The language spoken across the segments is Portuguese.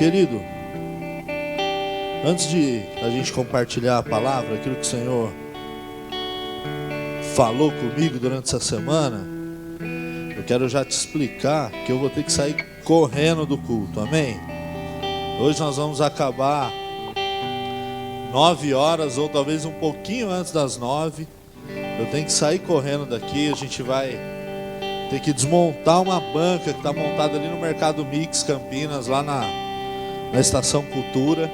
Querido, antes de a gente compartilhar a palavra, aquilo que o Senhor falou comigo durante essa semana, eu quero já te explicar que eu vou ter que sair correndo do culto, amém? Hoje nós vamos acabar 9 horas, ou talvez um pouquinho antes das 9. Eu tenho que sair correndo daqui. A gente vai ter que desmontar uma banca que está montada ali no Mercado Mix Campinas, lá na Estação Cultura,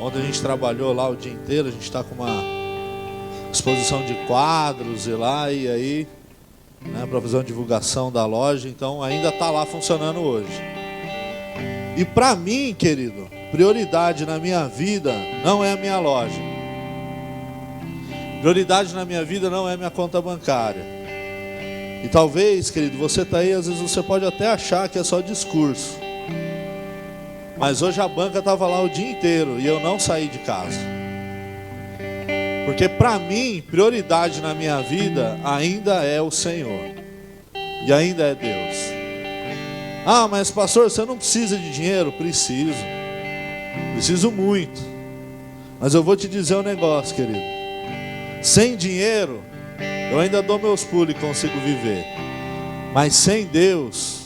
onde a gente trabalhou lá o dia inteiro. A gente está com uma exposição de quadros e aí, né, para fazer uma divulgação da loja. Então ainda está lá funcionando hoje. E para mim, querido, prioridade na minha vida não é a minha loja. Prioridade na minha vida não é a minha conta bancária. E talvez, querido, você está aí, às vezes você pode até achar que é só discurso. Mas hoje a banca estava lá o dia inteiro e eu não saí de casa. Porque para mim, prioridade na minha vida ainda é o Senhor. E ainda é Deus. Ah, mas pastor, você não precisa de dinheiro? Preciso. Preciso muito. Mas eu vou te dizer um negócio, querido. Sem dinheiro, eu ainda dou meus pulos e consigo viver. Mas sem Deus,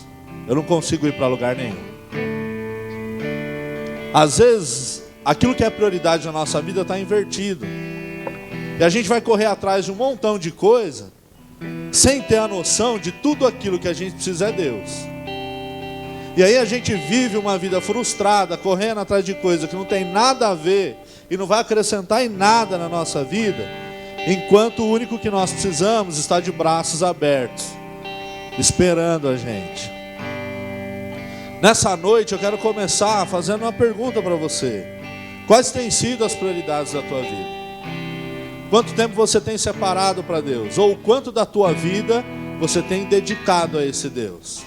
eu não consigo ir para lugar nenhum. Às vezes, aquilo que é prioridade na nossa vida está invertido. E a gente vai correr atrás de um montão de coisa, sem ter a noção de tudo aquilo que a gente precisa é Deus. E aí a gente vive uma vida frustrada, correndo atrás de coisa que não tem nada a ver e não vai acrescentar em nada na nossa vida, enquanto o único que nós precisamos está de braços abertos, esperando a gente. Nessa noite eu quero começar fazendo uma pergunta para você. Quais têm sido as prioridades da tua vida? Quanto tempo você tem separado para Deus? Ou quanto da tua vida você tem dedicado a esse Deus?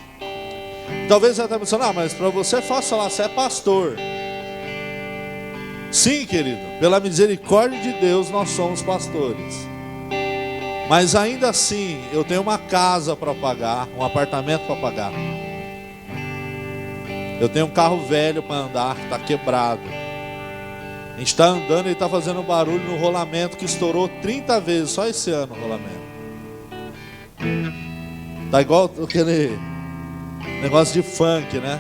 Talvez você está pensando, mas para você é fácil falar, você é pastor. Sim, querido, pela misericórdia de Deus nós somos pastores. Mas ainda assim, eu tenho uma casa para pagar, um apartamento para pagar. Eu tenho um carro velho para andar, que está quebrado. A gente está andando e está fazendo barulho no rolamento que estourou 30 vezes, só esse ano o rolamento. Tá igual aquele negócio de funk, né?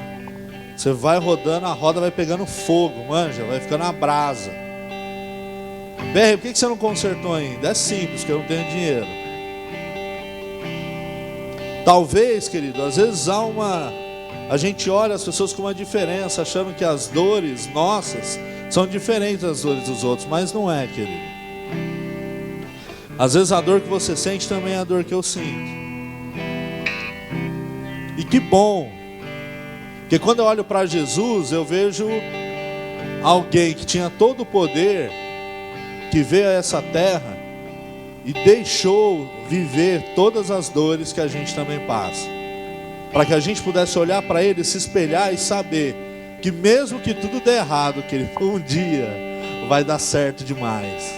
Você vai rodando, a roda vai pegando fogo, manja, vai ficando a brasa. BR, por que você não consertou ainda? É simples, porque eu não tenho dinheiro. Talvez, querido, às vezes a gente olha as pessoas com uma diferença, achando que as dores nossas são diferentes das dores dos outros, mas não é, querido. Às vezes a dor que você sente também é a dor que eu sinto. E que bom, porque quando eu olho para Jesus, eu vejo alguém que tinha todo o poder, que veio a essa terra e deixou viver todas as dores que a gente também passa, para que a gente pudesse olhar para Ele, se espelhar e saber que mesmo que tudo dê errado, querido, um dia vai dar certo demais.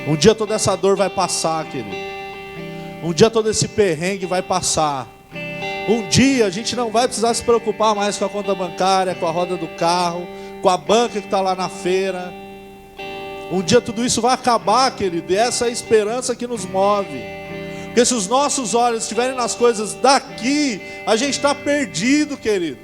Um dia toda essa dor vai passar, querido. Um dia todo esse perrengue vai passar. Um dia a gente não vai precisar se preocupar mais com a conta bancária, com a roda do carro, com a banca que está lá na feira. Um dia tudo isso vai acabar, querido, e essa é a esperança que nos move. Porque se os nossos olhos estiverem nas coisas daqui, a gente está perdido, querido.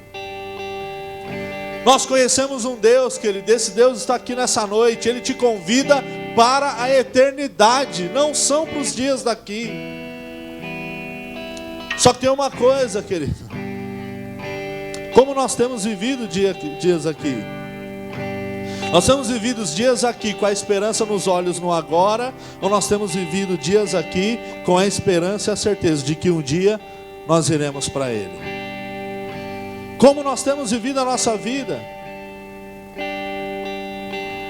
Nós conhecemos um Deus, querido, esse Deus está aqui nessa noite, Ele te convida para a eternidade, não são para os dias daqui. Só que tem uma coisa, querido, como nós temos vivido dias aqui, nós temos vivido os dias aqui com a esperança nos olhos no agora, ou nós temos vivido dias aqui com a esperança e a certeza de que um dia nós iremos para Ele? Como nós temos vivido a nossa vida?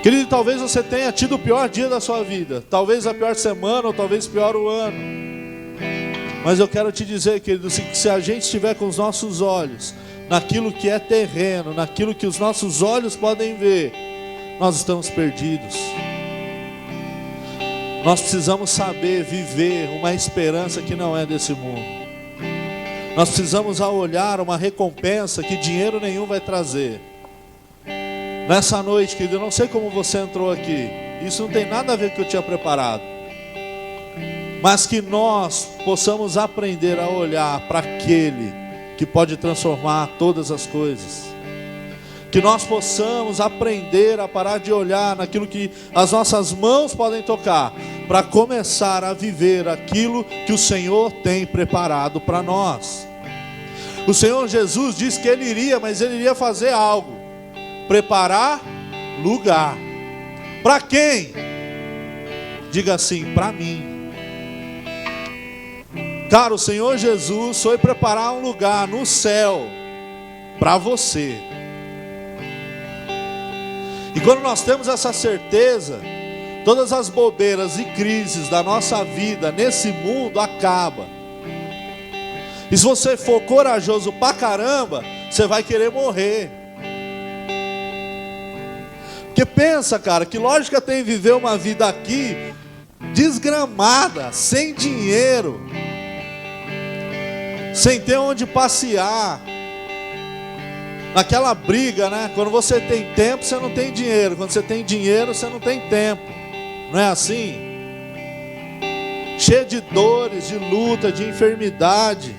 Querido, talvez você tenha tido o pior dia da sua vida, talvez a pior semana, ou talvez pior o ano. Mas eu quero te dizer, querido, que se a gente estiver com os nossos olhos naquilo que é terreno, naquilo que os nossos olhos podem ver, nós estamos perdidos. Nós precisamos saber viver uma esperança que não é desse mundo. Nós precisamos olhar uma recompensa que dinheiro nenhum vai trazer. Nessa noite, querido, eu não sei como você entrou aqui. Isso não tem nada a ver com o que eu tinha preparado. Mas que nós possamos aprender a olhar para aquele que pode transformar todas as coisas. Que nós possamos aprender a parar de olhar naquilo que as nossas mãos podem tocar, para começar a viver aquilo que o Senhor tem preparado para nós. O Senhor Jesus disse que Ele iria, mas Ele iria fazer algo. Preparar lugar. Para quem? Diga assim, para mim. Cara, o Senhor Jesus foi preparar um lugar no céu para você. E quando nós temos essa certeza, todas as bobeiras e crises da nossa vida nesse mundo acabam. E se você for corajoso pra caramba, você vai querer morrer. Porque pensa, cara, que lógica tem viver uma vida aqui desgramada, sem dinheiro, sem ter onde passear, naquela briga, né? Quando você tem tempo, você não tem dinheiro. Quando você tem dinheiro, você não tem tempo. Não é assim? Cheio de dores, de luta, de enfermidade.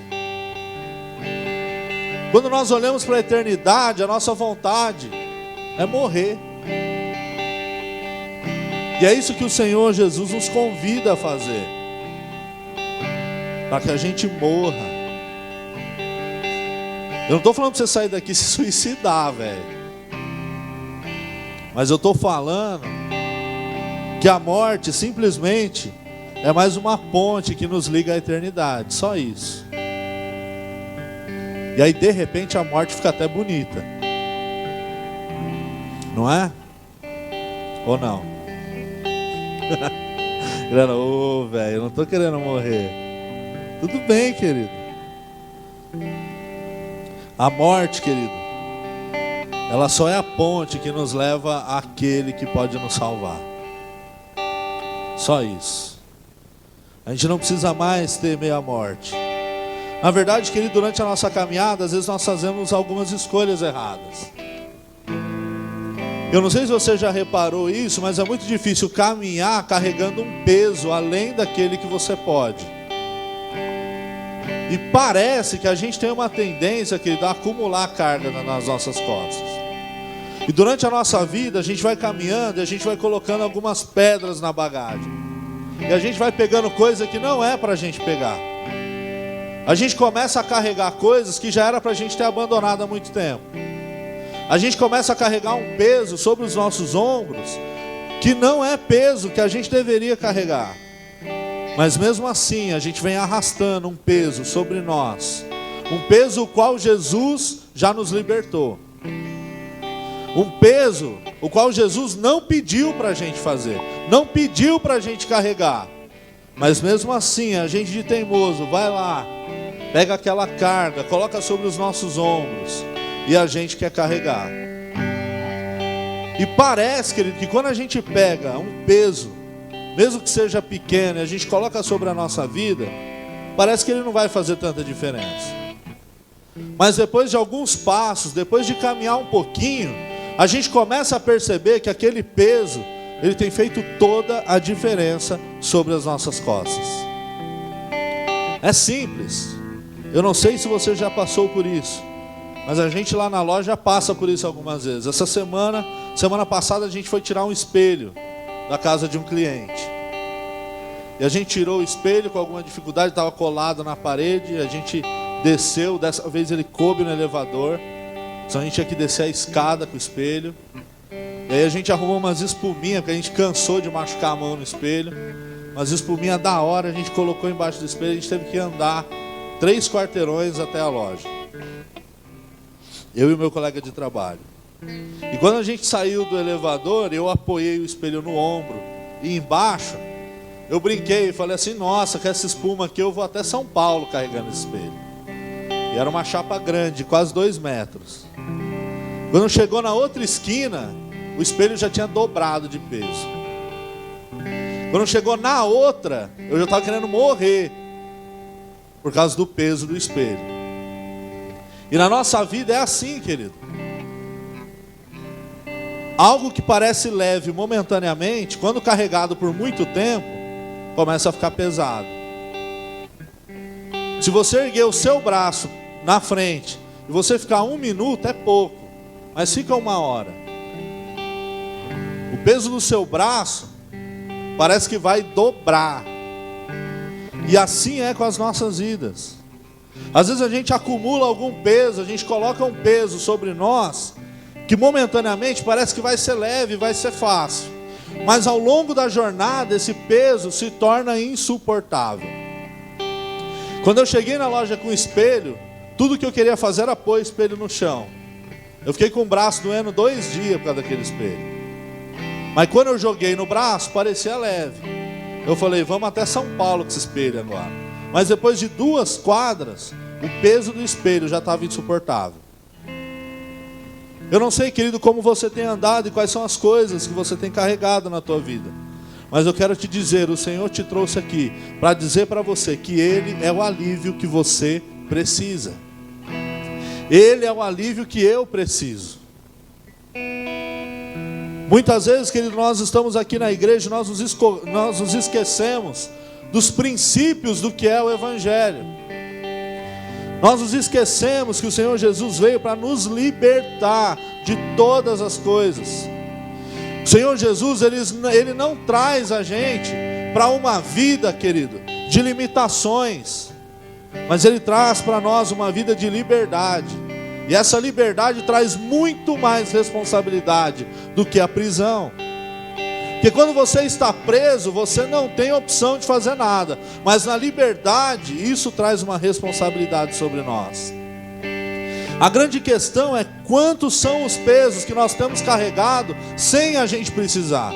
Quando nós olhamos para a eternidade, a nossa vontade é morrer. E é isso que o Senhor Jesus nos convida a fazer, para que a gente morra. Eu não estou falando para você sair daqui e se suicidar, velho. Mas eu estou falando que a morte simplesmente é mais uma ponte que nos liga à eternidade. Só isso. E aí de repente a morte fica até bonita. Não é? Ou não? Ô, velho, eu não estou querendo morrer. Tudo bem, querido. A morte, querido, ela só é a ponte que nos leva àquele que pode nos salvar. Só isso. A gente não precisa mais temer a morte. Na verdade, querido, durante a nossa caminhada, às vezes nós fazemos algumas escolhas erradas. Eu não sei se você já reparou isso, mas é muito difícil caminhar carregando um peso além daquele que você pode. E parece que a gente tem uma tendência, querido, a acumular carga nas nossas costas. E durante a nossa vida, a gente vai caminhando e a gente vai colocando algumas pedras na bagagem. E a gente vai pegando coisa que não é para a gente pegar. A gente começa a carregar coisas que já era para a gente ter abandonado há muito tempo. A gente começa a carregar um peso sobre os nossos ombros que não é peso que a gente deveria carregar. Mas mesmo assim a gente vem arrastando um peso sobre nós. Um peso o qual Jesus já nos libertou. Um peso o qual Jesus não pediu para a gente fazer. Não pediu para a gente carregar. Mas mesmo assim a gente de teimoso vai lá, pega aquela carga, coloca sobre os nossos ombros. E a gente quer carregar. E parece, querido, que quando a gente pega um peso, mesmo que seja pequeno, e a gente coloca sobre a nossa vida, parece que ele não vai fazer tanta diferença. Mas depois de alguns passos, depois de caminhar um pouquinho, a gente começa a perceber que aquele peso, ele tem feito toda a diferença sobre as nossas costas. É simples. Eu não sei se você já passou por isso, mas a gente lá na loja passa por isso algumas vezes. Essa semana passada a gente foi tirar um espelho da casa de um cliente. E a gente tirou o espelho com alguma dificuldade, estava colado na parede, a gente desceu, dessa vez ele coube no elevador, então a gente tinha que descer a escada com o espelho. E aí a gente arrumou umas espuminhas, porque a gente cansou de machucar a mão no espelho. Umas espuminhas da hora, a gente colocou embaixo do espelho, a gente teve que andar 3 quarteirões até a loja. Eu e o meu colega de trabalho. E quando a gente saiu do elevador, eu apoiei o espelho no ombro. E embaixo, eu brinquei e falei assim, nossa, com essa espuma aqui eu vou até São Paulo carregando esse espelho. E era uma chapa grande, quase 2 metros. Quando chegou na outra esquina, o espelho já tinha dobrado de peso. Quando chegou na outra, eu já estava querendo morrer, por causa do peso do espelho. E na nossa vida é assim, querido. Algo que parece leve momentaneamente, quando carregado por muito tempo, começa a ficar pesado. Se você erguer o seu braço na frente e você ficar 1 minuto, é pouco, mas fica 1 hora. O peso do seu braço parece que vai dobrar. E assim é com as nossas vidas. Às vezes a gente acumula algum peso, a gente coloca um peso sobre nós, que momentaneamente parece que vai ser leve, vai ser fácil. Mas ao longo da jornada, esse peso se torna insuportável. Quando eu cheguei na loja com espelho, tudo que eu queria fazer era pôr o espelho no chão. Eu fiquei com o braço doendo 2 dias por causa daquele espelho. Mas quando eu joguei no braço, parecia leve. Eu falei, vamos até São Paulo com esse espelho agora. Mas depois de 2 quadras, o peso do espelho já estava insuportável. Eu não sei, querido, como você tem andado e quais são as coisas que você tem carregado na tua vida. Mas eu quero te dizer, o Senhor te trouxe aqui para dizer para você que Ele é o alívio que você precisa. Ele é o alívio que eu preciso. Muitas vezes, querido, nós estamos aqui na igreja, nós nos esquecemos dos princípios do que é o Evangelho. Nós nos esquecemos que o Senhor Jesus veio para nos libertar de todas as coisas. O Senhor Jesus, Ele não traz a gente para uma vida, querido, de limitações, mas Ele traz para nós uma vida de liberdade. E essa liberdade traz muito mais responsabilidade do que a prisão. Porque quando você está preso, você não tem opção de fazer nada. Mas na liberdade, isso traz uma responsabilidade sobre nós. A grande questão é quantos são os pesos que nós temos carregado sem a gente precisar.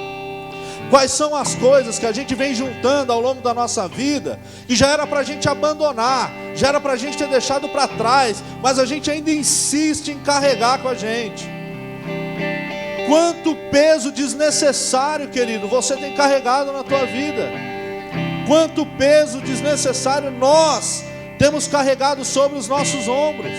Quais são as coisas que a gente vem juntando ao longo da nossa vida e já era para a gente abandonar, já era para a gente ter deixado para trás, mas a gente ainda insiste em carregar com a gente. Quanto peso desnecessário, querido, você tem carregado na tua vida? Quanto peso desnecessário nós temos carregado sobre os nossos ombros?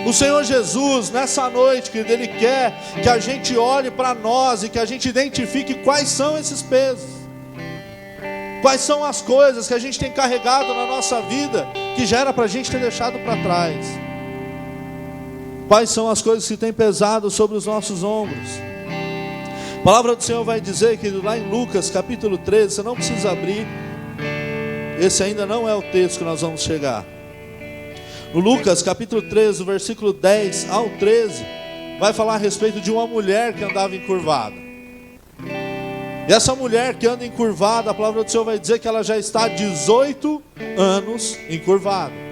O Senhor Jesus, nessa noite, querido, Ele quer que a gente olhe para nós e que a gente identifique quais são esses pesos. Quais são as coisas que a gente tem carregado na nossa vida, que já era para a gente ter deixado para trás. Quais são as coisas que têm pesado sobre os nossos ombros. A palavra do Senhor vai dizer, querido, lá em Lucas capítulo 13, você não precisa abrir. Esse ainda não é o texto que nós vamos chegar. No Lucas capítulo 13, do versículo 10 ao 13, vai falar a respeito de uma mulher que andava encurvada. E essa mulher que anda encurvada, a palavra do Senhor vai dizer que ela já está há 18 anos encurvada.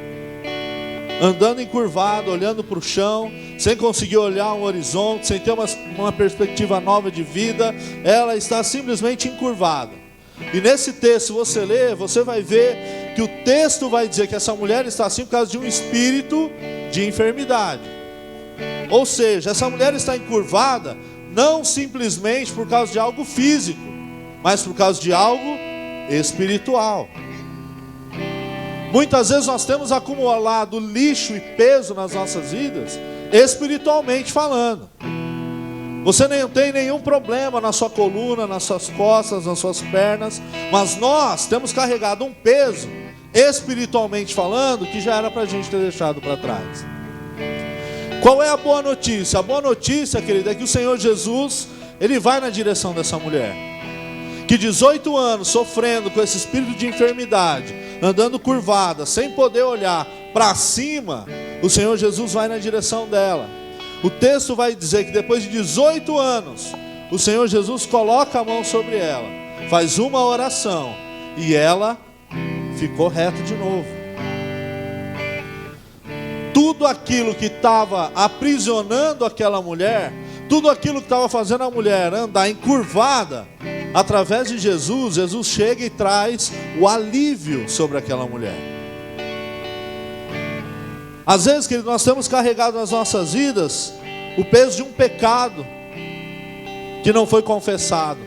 Andando encurvada, olhando para o chão, sem conseguir olhar um horizonte, sem ter uma perspectiva nova de vida, ela está simplesmente encurvada. E nesse texto, se você ler, você vai ver que o texto vai dizer que essa mulher está assim por causa de um espírito de enfermidade. Ou seja, essa mulher está encurvada não simplesmente por causa de algo físico, mas por causa de algo espiritual. Muitas vezes nós temos acumulado lixo e peso nas nossas vidas, espiritualmente falando. Você não tem nenhum problema na sua coluna, nas suas costas, nas suas pernas, mas nós temos carregado um peso, espiritualmente falando, que já era para a gente ter deixado para trás. Qual é a boa notícia? A boa notícia, querida, é que o Senhor Jesus, Ele vai na direção dessa mulher, que 18 anos sofrendo com esse espírito de enfermidade, andando curvada, sem poder olhar para cima, o Senhor Jesus vai na direção dela. O texto vai dizer que depois de 18 anos, o Senhor Jesus coloca a mão sobre ela, faz uma oração, e ela ficou reta de novo. Tudo aquilo que estava aprisionando aquela mulher, tudo aquilo que estava fazendo a mulher andar encurvada, através de Jesus, Jesus chega e traz o alívio sobre aquela mulher. Às vezes, querido, nós temos carregado nas nossas vidas o peso de um pecado que não foi confessado.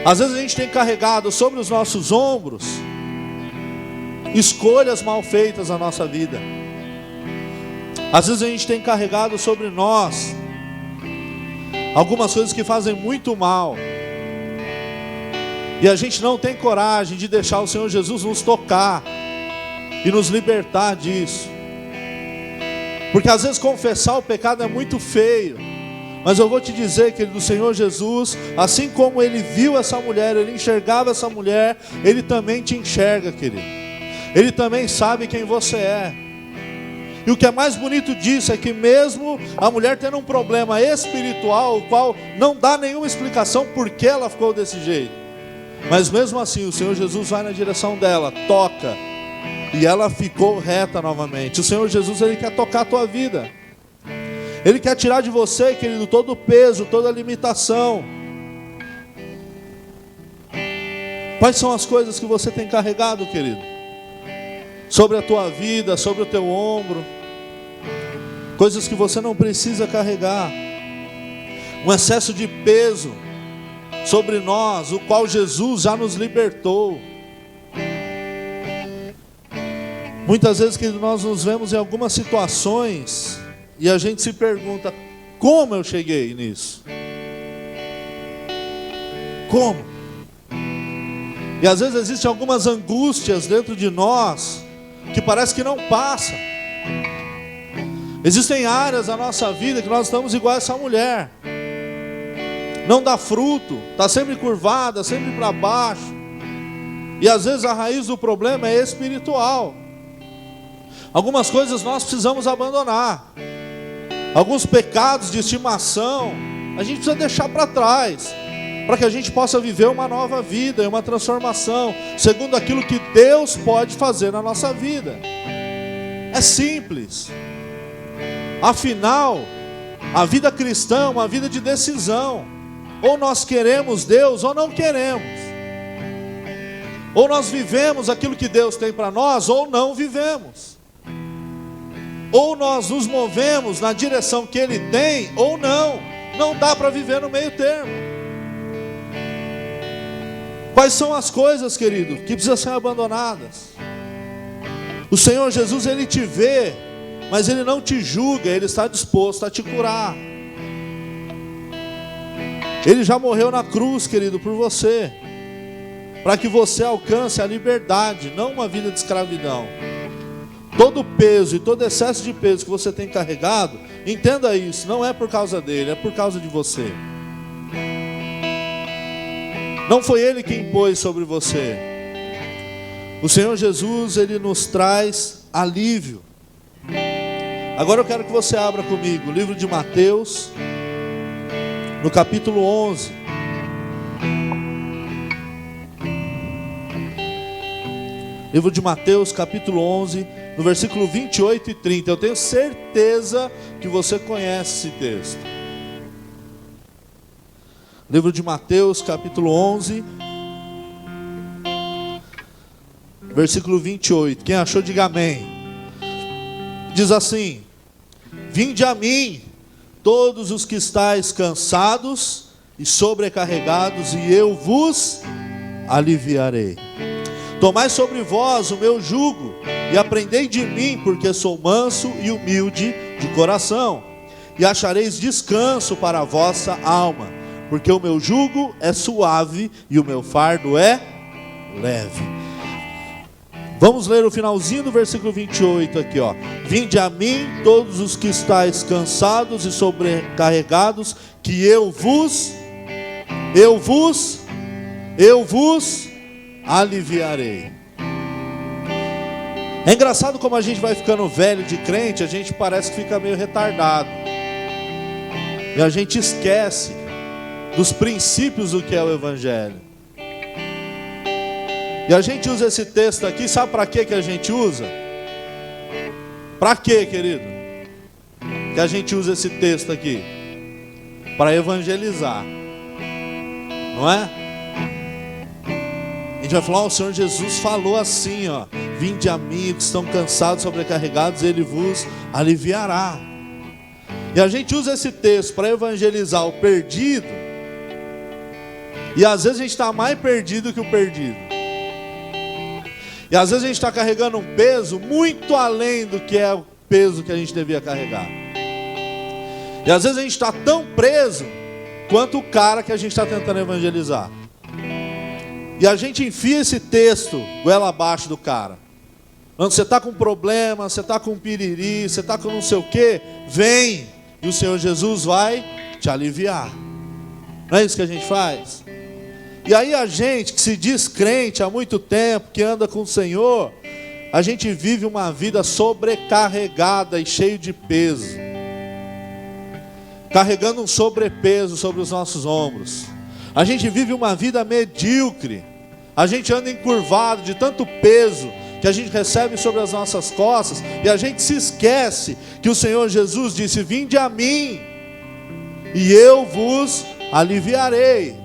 Às vezes a gente tem carregado sobre os nossos ombros escolhas mal feitas na nossa vida. Às vezes a gente tem carregado sobre nós algumas coisas que fazem muito mal, e a gente não tem coragem de deixar o Senhor Jesus nos tocar e nos libertar disso. Porque às vezes confessar o pecado é muito feio, mas eu vou te dizer, querido, o Senhor Jesus, assim como Ele viu essa mulher, Ele enxergava essa mulher, Ele também te enxerga, querido. Ele também sabe quem você é. E o que é mais bonito disso é que mesmo a mulher tendo um problema espiritual, o qual não dá nenhuma explicação por que ela ficou desse jeito, mas mesmo assim o Senhor Jesus vai na direção dela, toca, e ela ficou reta novamente. O Senhor Jesus, Ele quer tocar a tua vida. Ele quer tirar de você, querido, todo o peso, toda a limitação. Quais são as coisas que você tem carregado, querido? Sobre a tua vida, sobre o teu ombro. Coisas que você não precisa carregar. Um excesso de peso sobre nós, o qual Jesus já nos libertou. Muitas vezes, querido, nós nos vemos em algumas situações e a gente se pergunta: como eu cheguei nisso? Como? E às vezes existem algumas angústias dentro de nós que parece que não passa. Existem áreas da nossa vida que nós estamos igual a essa mulher. Não dá fruto, está sempre curvada, sempre para baixo. E às vezes a raiz do problema é espiritual. Algumas coisas nós precisamos abandonar. Alguns pecados de estimação a gente precisa deixar para trás, para que a gente possa viver uma nova vida e uma transformação, segundo aquilo que Deus pode fazer na nossa vida. É simples. Afinal, a vida cristã é uma vida de decisão. Ou nós queremos Deus ou não queremos. Ou nós vivemos aquilo que Deus tem para nós ou não vivemos. Ou nós nos movemos na direção que Ele tem ou não. Não dá para viver no meio termo. Quais são as coisas, querido, que precisam ser abandonadas? O Senhor Jesus, Ele te vê, mas Ele não te julga, Ele está disposto a te curar. Ele já morreu na cruz, querido, por você, para que você alcance a liberdade, não uma vida de escravidão. Todo o peso e todo excesso de peso que você tem carregado, entenda isso, não é por causa dele, é por causa de você. Não foi Ele que impôs sobre você. O Senhor Jesus, Ele nos traz alívio. Agora eu quero que você abra comigo o livro de Mateus, no capítulo 11. Livro de Mateus, capítulo 11, no versículo 28 e 30. Eu tenho certeza que você conhece esse texto. Livro de Mateus, capítulo 11, versículo 28. Quem achou, diga amém. Diz assim: vinde a mim, todos os que estáis cansados e sobrecarregados, e eu vos aliviarei. Tomai sobre vós o meu jugo, e aprendei de mim, porque sou manso e humilde de coração, e achareis descanso para a vossa alma, porque o meu jugo é suave e o meu fardo é leve. Vamos ler o finalzinho do versículo 28 aqui, ó. Vinde a mim todos os que estáis cansados e sobrecarregados, que eu vos aliviarei. É engraçado como a gente vai ficando velho de crente, a gente parece que fica meio retardado. E a gente esquece dos princípios do que é o Evangelho. E a gente usa esse texto aqui, sabe para que a gente usa? Para quê, querido? Que a gente usa esse texto aqui? Para evangelizar. Não é? A gente vai falar, o Senhor Jesus falou assim, ó: vinde a mim, que estão cansados, sobrecarregados, Ele vos aliviará. E a gente usa esse texto para evangelizar o perdido. E às vezes a gente está mais perdido que o perdido. E às vezes a gente está carregando um peso muito além do que é o peso que a gente devia carregar. E às vezes a gente está tão preso quanto o cara que a gente está tentando evangelizar. E a gente enfia esse texto goela abaixo do cara. Quando você está com problema, você está com piriri, você está com não sei o que, vem, e o Senhor Jesus vai te aliviar. Não é isso que a gente faz? E aí a gente que se diz crente há muito tempo, que anda com o Senhor, a gente vive uma vida sobrecarregada e cheio de peso, carregando um sobrepeso sobre os nossos ombros. A gente vive uma vida medíocre, a gente anda encurvado de tanto peso que a gente recebe sobre as nossas costas, e a gente se esquece que o Senhor Jesus disse: vinde a mim, e eu vos aliviarei.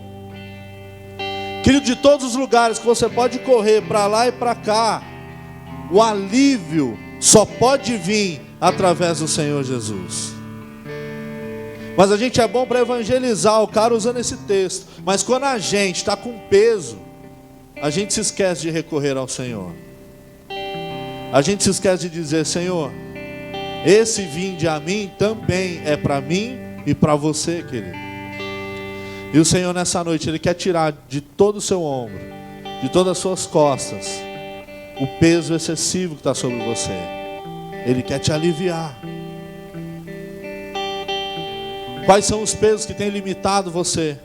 Querido, de todos os lugares que você pode correr, para lá e para cá, o alívio só pode vir através do Senhor Jesus. Mas a gente é bom para evangelizar o cara usando esse texto, mas quando a gente está com peso, a gente se esquece de recorrer ao Senhor. A gente se esquece de dizer: Senhor, esse vinde a mim também é para mim e para você, querido. E o Senhor nessa noite, Ele quer tirar de todo o seu ombro, de todas as suas costas, o peso excessivo que está sobre você. Ele quer te aliviar. Quais são os pesos que têm limitado você?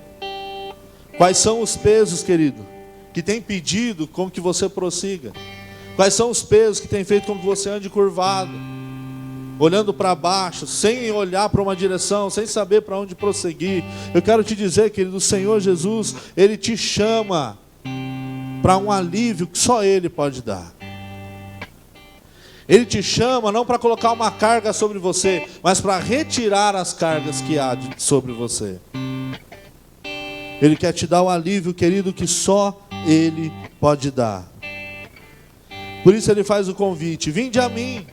Quais são os pesos, querido, que têm impedido com que você prossiga? Quais são os pesos que têm feito com que você ande curvado, olhando para baixo, sem olhar para uma direção, sem saber para onde prosseguir? Eu quero te dizer, querido, o Senhor Jesus, Ele te chama para um alívio que só Ele pode dar. Ele te chama não para colocar uma carga sobre você, mas para retirar as cargas que há sobre você. Ele quer te dar o alívio, querido, que só Ele pode dar. Por isso Ele faz o convite: vinde a mim.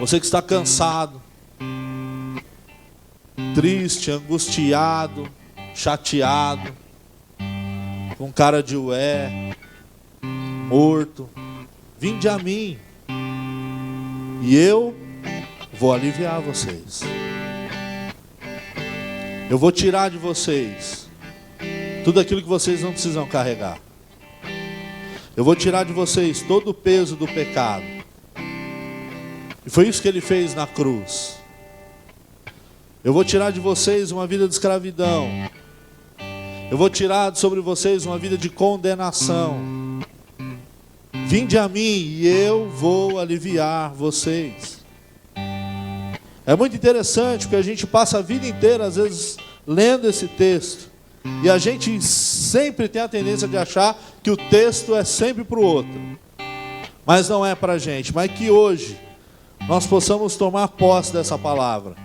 Você que está cansado, triste, angustiado, chateado, com cara de ué, morto, vinde a mim, e eu vou aliviar vocês. Eu vou tirar de vocês tudo aquilo que vocês não precisam carregar. Eu vou tirar de vocês todo o peso do pecado. E foi isso que Ele fez na cruz. Eu vou tirar de vocês uma vida de escravidão. Eu vou tirar sobre vocês uma vida de condenação. Vinde a mim e eu vou aliviar vocês. É muito interessante porque a gente passa a vida inteira, às vezes, lendo esse texto. E a gente sempre tem a tendência de achar que o texto é sempre para o outro. Mas não é para a gente. Mas que hoje nós possamos tomar posse dessa palavra.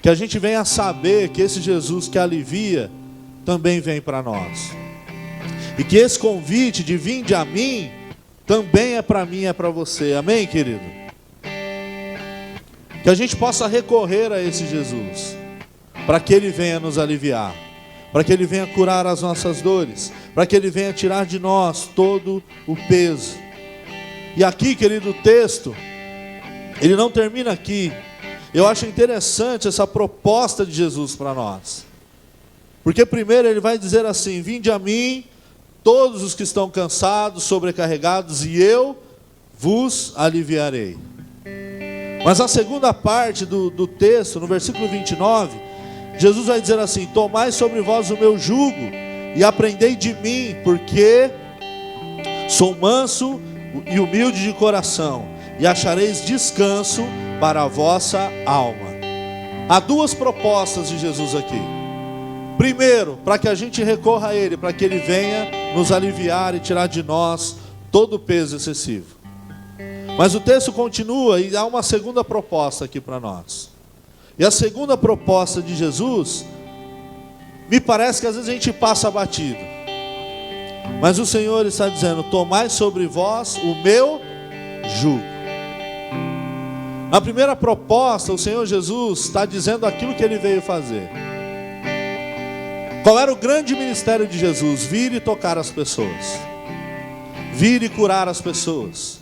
Que a gente venha saber que esse Jesus que alivia também vem para nós. E que esse convite de vinde a mim também é para mim, é para você. Amém, querido? Que a gente possa recorrer a esse Jesus, para que Ele venha nos aliviar, para que Ele venha curar as nossas dores, para que Ele venha tirar de nós todo o peso. E aqui, querido, o texto, ele não termina aqui. Eu acho interessante essa proposta de Jesus para nós. Porque primeiro Ele vai dizer assim: vinde a mim, todos os que estão cansados, sobrecarregados, e eu vos aliviarei. Mas a segunda parte do texto, no versículo 29, Jesus vai dizer assim: tomai sobre vós o meu jugo e aprendei de mim, porque sou manso e humilde de coração, e achareis descanso para a vossa alma. Há duas propostas de Jesus aqui. Primeiro, para que a gente recorra a Ele, para que Ele venha nos aliviar e tirar de nós todo o peso excessivo. Mas o texto continua e há uma segunda proposta aqui para nós. E a segunda proposta de Jesus, me parece que às vezes a gente passa batido. Mas o Senhor está dizendo: tomai sobre vós o meu jugo. Na primeira proposta, o Senhor Jesus está dizendo aquilo que Ele veio fazer. Qual era o grande ministério de Jesus? Vir e tocar as pessoas, vir e curar as pessoas.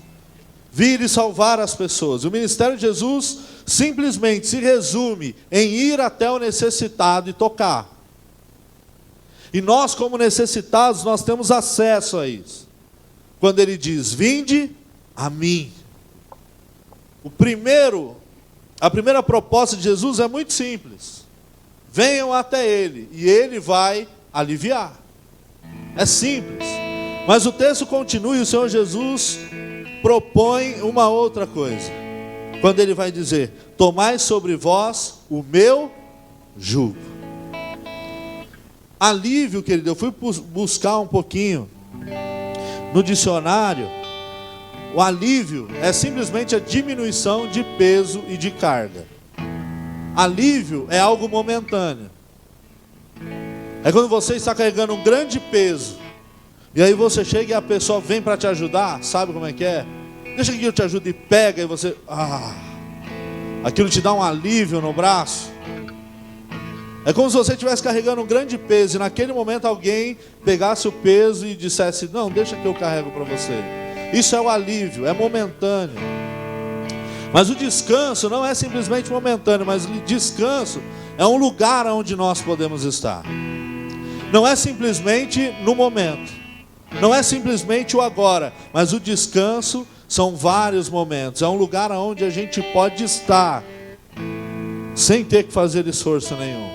vir e salvar as pessoas. O ministério de Jesus simplesmente se resume em ir até o necessitado e tocar. E nós, como necessitados, nós temos acesso a isso. Quando ele diz, vinde a mim. A primeira proposta de Jesus é muito simples. Venham até ele, e ele vai aliviar. É simples. Mas o texto continua e o Senhor Jesus propõe uma outra coisa. Quando ele vai dizer, tomai sobre vós o meu jugo. Alívio, querido, eu fui buscar um pouquinho no dicionário. O alívio é simplesmente a diminuição de peso e de carga. Alívio é algo momentâneo. É quando você está carregando um grande peso, e aí você chega e a pessoa vem para te ajudar, sabe como é que é? Deixa que eu te ajude e pega, e você... aquilo te dá um alívio no braço. É como se você estivesse carregando um grande peso, e naquele momento alguém pegasse o peso e dissesse, não, deixa que eu carrego para você. Isso é o alívio, é momentâneo. Mas o descanso não é simplesmente momentâneo, mas o descanso é um lugar onde nós podemos estar. Não é simplesmente no momento, não é simplesmente o agora, mas o descanso são vários momentos. É um lugar onde a gente pode estar sem ter que fazer esforço nenhum.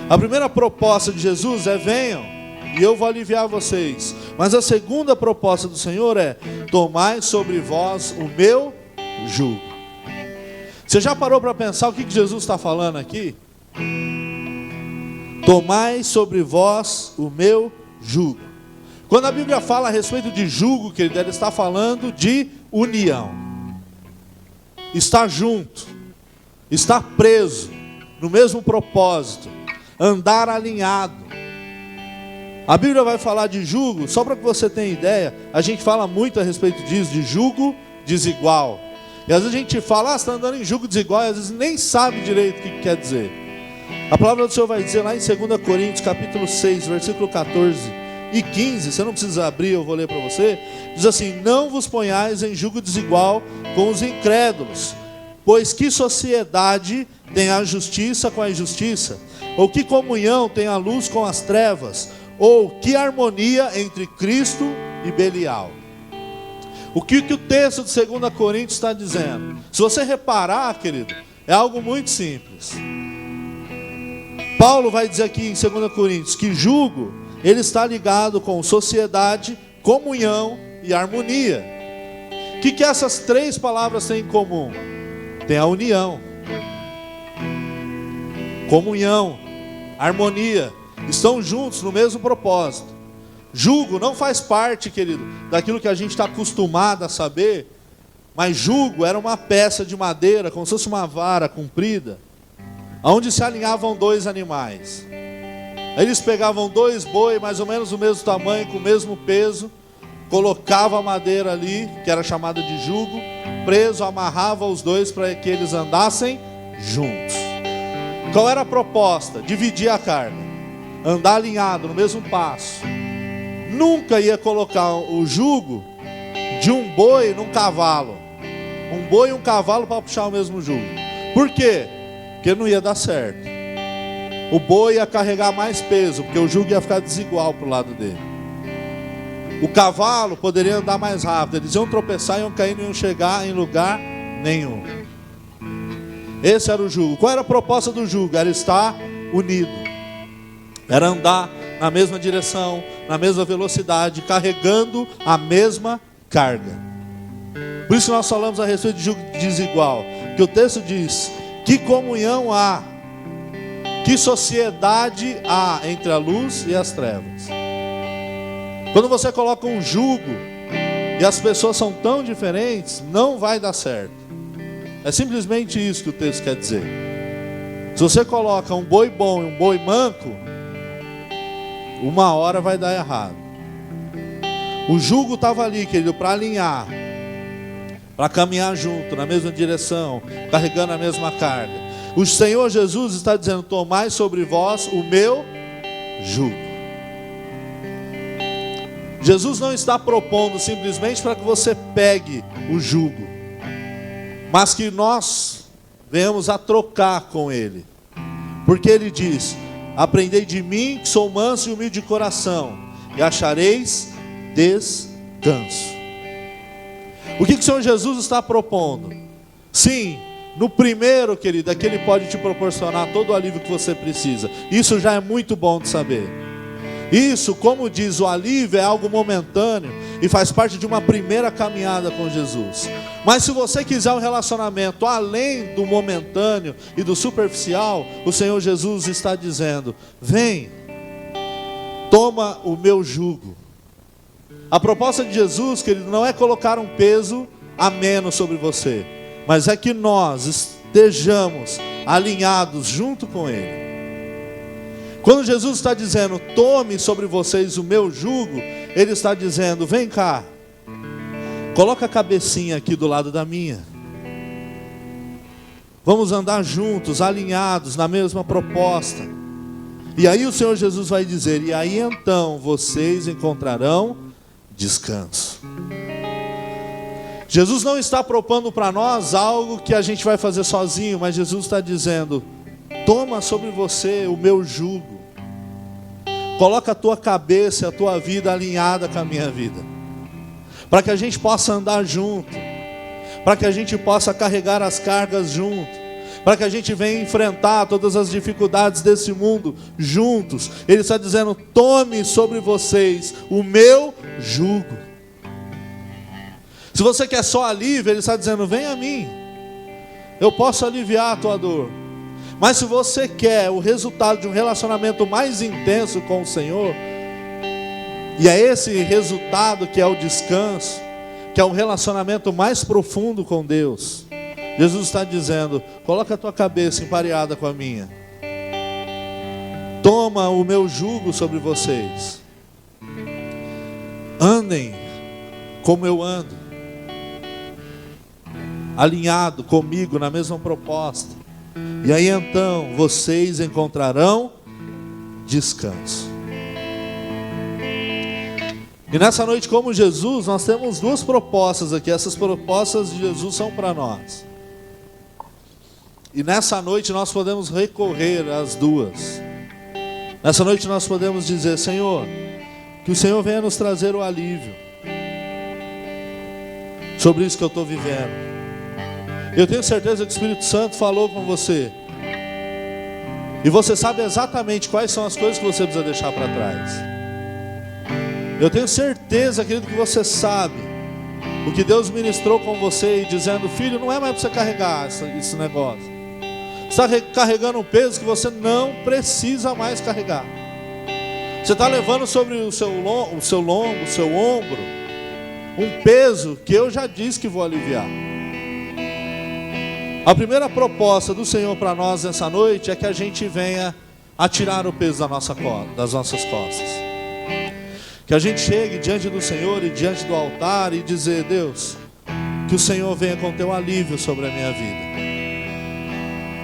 A primeira proposta de Jesus é, venham e eu vou aliviar vocês. Mas a segunda proposta do Senhor é, tomai sobre vós o meu jugo. Você já parou para pensar o que Jesus está falando aqui? Tomai sobre vós o meu jugo. Quando a Bíblia fala a respeito de jugo, querido, ela está falando de união. Estar junto, estar preso no mesmo propósito, andar alinhado. A Bíblia vai falar de jugo, só para que você tenha ideia, a gente fala muito a respeito disso, de jugo desigual. E às vezes a gente fala, você está andando em jugo desigual, e às vezes nem sabe direito o que quer dizer. A palavra do Senhor vai dizer lá em 2 Coríntios, capítulo 6, versículo 14 e 15, você não precisa abrir, eu vou ler para você. Diz assim, não vos ponhais em jugo desigual com os incrédulos, pois que sociedade tem a justiça com a injustiça? Ou que comunhão tem a luz com as trevas? Ou que harmonia entre Cristo e Belial? O que o texto de 2 Coríntios está dizendo? Se você reparar, querido, é algo muito simples. Paulo vai dizer aqui em 2 Coríntios que jugo, ele está ligado com sociedade, comunhão e harmonia. O que essas três palavras têm em comum? Tem a união, comunhão, harmonia. Estão juntos no mesmo propósito. Jugo não faz parte, querido, daquilo que a gente está acostumado a saber. Mas jugo era uma peça de madeira, como se fosse uma vara comprida, onde se alinhavam dois animais. Eles pegavam dois bois, mais ou menos do mesmo tamanho, com o mesmo peso, colocavam a madeira ali, que era chamada de jugo, preso, amarrava os dois para que eles andassem juntos. Qual era a proposta? Dividir a carga, andar alinhado no mesmo passo. Nunca ia colocar o jugo de um boi num cavalo, um boi e um cavalo para puxar o mesmo jugo. Por quê? Porque não ia dar certo. O boi ia carregar mais peso, porque o jugo ia ficar desigual para o lado dele. O cavalo poderia andar mais rápido, eles iam tropeçar, iam cair, não iam chegar em lugar nenhum. Esse era o jugo. Qual era a proposta do jugo? Era estar unido, era andar na mesma direção, na mesma velocidade, carregando a mesma carga. Por isso nós falamos a respeito de jugo desigual, que o texto diz, que comunhão há, que sociedade há entre a luz e as trevas. Quando você coloca um jugo e as pessoas são tão diferentes, não vai dar certo. É simplesmente isso que o texto quer dizer. Se você coloca um boi bom e um boi manco, uma hora vai dar errado. O jugo estava ali, querido, para alinhar, para caminhar junto, na mesma direção, carregando a mesma carga. O Senhor Jesus está dizendo, tomai sobre vós o meu jugo. Jesus não está propondo simplesmente para que você pegue o jugo, mas que nós venhamos a trocar com Ele. Porque Ele diz: aprendei de mim, que sou manso e humilde de coração, e achareis descanso. O que o Senhor Jesus está propondo? Sim, no primeiro, querido, é que Ele pode te proporcionar todo o alívio que você precisa. Isso já é muito bom de saber. Isso, como diz, o alívio é algo momentâneo e faz parte de uma primeira caminhada com Jesus. Mas se você quiser um relacionamento além do momentâneo e do superficial, o Senhor Jesus está dizendo: vem, toma o meu jugo. A proposta de Jesus, querido, não é colocar um peso a menos sobre você, mas é que nós estejamos alinhados junto com Ele. Quando Jesus está dizendo: tome sobre vocês o meu jugo, Ele está dizendo: vem cá, coloca a cabecinha aqui do lado da minha. Vamos andar juntos, alinhados na mesma proposta. E aí o Senhor Jesus vai dizer: e aí então vocês encontrarão descanso. Jesus não está propondo para nós algo que a gente vai fazer sozinho, mas Jesus está dizendo: toma sobre você o meu jugo. Coloca a tua cabeça e a tua vida alinhada com a minha vida, para que a gente possa andar junto, para que a gente possa carregar as cargas junto, para que a gente venha enfrentar todas as dificuldades desse mundo juntos. Ele está dizendo: tome sobre vocês o meu jugo. Se você quer só alívio, Ele está dizendo: vem a mim, eu posso aliviar a tua dor. Mas se você quer o resultado de um relacionamento mais intenso com o Senhor, e é esse resultado que é o descanso, que é um relacionamento mais profundo com Deus, Jesus está dizendo: coloca a tua cabeça empareada com a minha, toma o meu jugo sobre vocês, andem como eu ando, alinhado comigo na mesma proposta. E aí então vocês encontrarão descanso. E nessa noite, como Jesus, nós temos duas propostas aqui. Essas propostas de Jesus são para nós. E nessa noite nós podemos recorrer às duas. Nessa noite nós podemos dizer: Senhor, que o Senhor venha nos trazer o alívio sobre isso que eu estou vivendo. Eu tenho certeza que o Espírito Santo falou com você, e você sabe exatamente quais são as coisas que você precisa deixar para trás. Eu tenho certeza, querido, que você sabe o que Deus ministrou com você, e dizendo: filho, não é mais para você carregar esse negócio. Você está carregando um peso que você não precisa mais carregar. Você está levando sobre o seu lombo, o seu ombro, um peso que eu já disse que vou aliviar. A primeira proposta do Senhor para nós nessa noite é que a gente venha a tirar o peso das nossas costas. Que a gente chegue diante do Senhor e diante do altar e dizer: Deus, que o Senhor venha com teu alívio sobre a minha vida.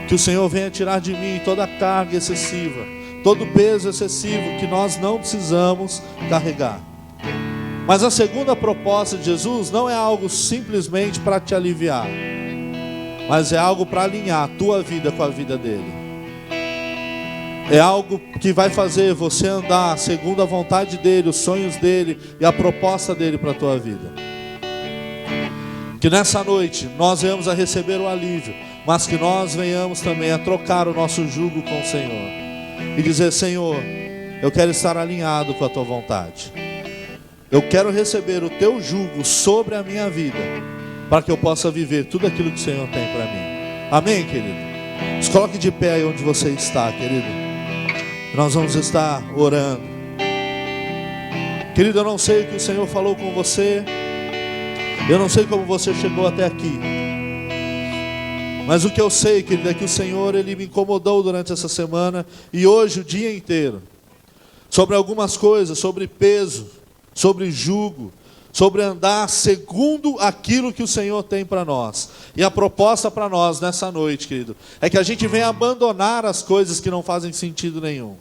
Que o Senhor venha tirar de mim toda a carga excessiva, todo o peso excessivo que nós não precisamos carregar. Mas a segunda proposta de Jesus não é algo simplesmente para te aliviar, mas é algo para alinhar a tua vida com a vida dele. É algo que vai fazer você andar segundo a vontade dele, os sonhos dele e a proposta dele para a tua vida. Que nessa noite nós venhamos a receber o alívio, mas que nós venhamos também a trocar o nosso jugo com o Senhor e dizer: Senhor, eu quero estar alinhado com a tua vontade. Eu quero receber o teu jugo sobre a minha vida, para que eu possa viver tudo aquilo que o Senhor tem para mim. Amém, querido? Se coloque de pé aí onde você está, querido. Nós vamos estar orando. Querido, eu não sei o que o Senhor falou com você. Eu não sei como você chegou até aqui. Mas o que eu sei, querido, é que o Senhor, Ele me incomodou durante essa semana e hoje o dia inteiro, sobre algumas coisas, sobre peso, sobre jugo, sobre andar segundo aquilo que o Senhor tem para nós. E a proposta para nós nessa noite, querido, é que a gente venha abandonar as coisas que não fazem sentido nenhum.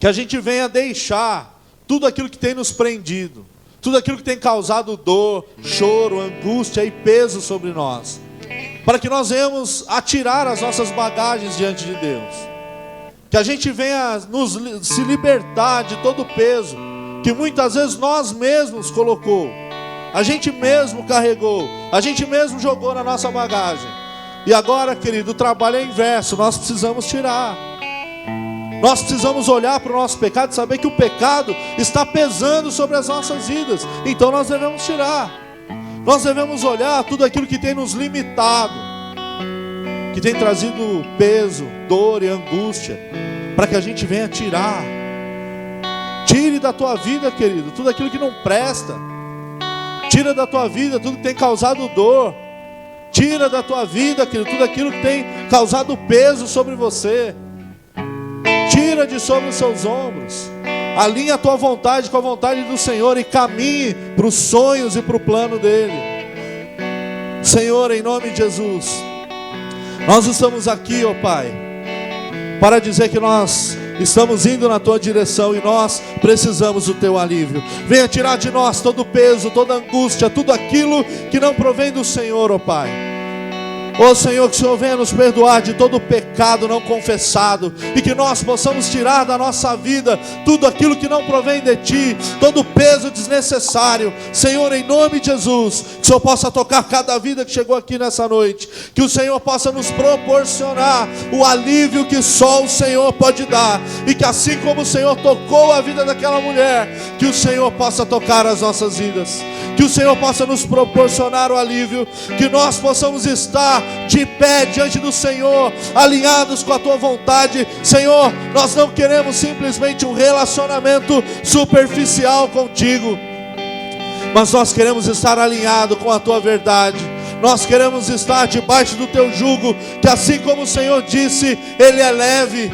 Que a gente venha deixar tudo aquilo que tem nos prendido, tudo aquilo que tem causado dor, choro, angústia e peso sobre nós, para que nós venhamos a tirar as nossas bagagens diante de Deus, que a gente venha se libertar de todo o peso que muitas vezes nós mesmos colocou, a gente mesmo carregou, a gente mesmo jogou na nossa bagagem. E agora, querido, o trabalho é inverso, nós precisamos tirar. Nós precisamos olhar para o nosso pecado e saber que o pecado está pesando sobre as nossas vidas. Então nós devemos tirar. Nós devemos olhar tudo aquilo que tem nos limitado, que tem trazido peso, dor e angústia, para que a gente venha tirar. Tire da tua vida, querido, tudo aquilo que não presta. Tira da tua vida tudo que tem causado dor. Tira da tua vida, querido, tudo aquilo que tem causado peso sobre você. Tira de sobre os seus ombros. Alinha a tua vontade com a vontade do Senhor e caminhe para os sonhos e para o plano dele. Senhor, em nome de Jesus, nós estamos aqui, ó Pai, para dizer que nós estamos indo na tua direção e nós precisamos do teu alívio. Venha tirar de nós todo o peso, toda a angústia, tudo aquilo que não provém do Senhor, ó Pai. Ó Senhor, que o Senhor venha nos perdoar de todo o pecado não confessado, e que nós possamos tirar da nossa vida tudo aquilo que não provém de Ti, todo o peso desnecessário. Senhor, em nome de Jesus, que o Senhor possa tocar cada vida que chegou aqui nessa noite, que o Senhor possa nos proporcionar o alívio que só o Senhor pode dar, e que assim como o Senhor tocou a vida daquela mulher, que o Senhor possa tocar as nossas vidas, que o Senhor possa nos proporcionar o alívio, que nós possamos estar de pé diante do Senhor, alinhados com a tua vontade. Senhor, nós não queremos simplesmente um relacionamento superficial contigo, mas nós queremos estar alinhados com a tua verdade. Nós queremos estar debaixo do teu jugo, que assim como o Senhor disse, ele é leve.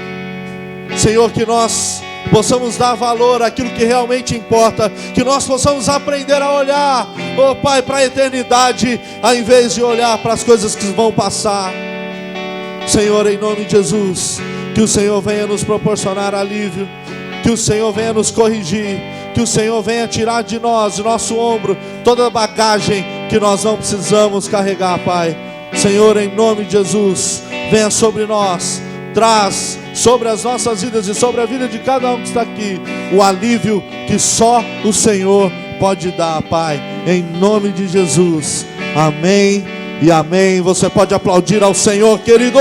Senhor, que nós possamos dar valor àquilo que realmente importa, que nós possamos aprender a olhar, oh Pai, para a eternidade, ao invés de olhar para as coisas que vão passar. Senhor, em nome de Jesus, que o Senhor venha nos proporcionar alívio, que o Senhor venha nos corrigir, que o Senhor venha tirar de nós, do nosso ombro, toda a bagagem que nós não precisamos carregar, Pai. Senhor, em nome de Jesus, venha sobre nós, traz sobre as nossas vidas e sobre a vida de cada um que está aqui o alívio que só o Senhor pode dar, Pai, em nome de Jesus. Amém e amém. Você pode aplaudir ao Senhor, querido.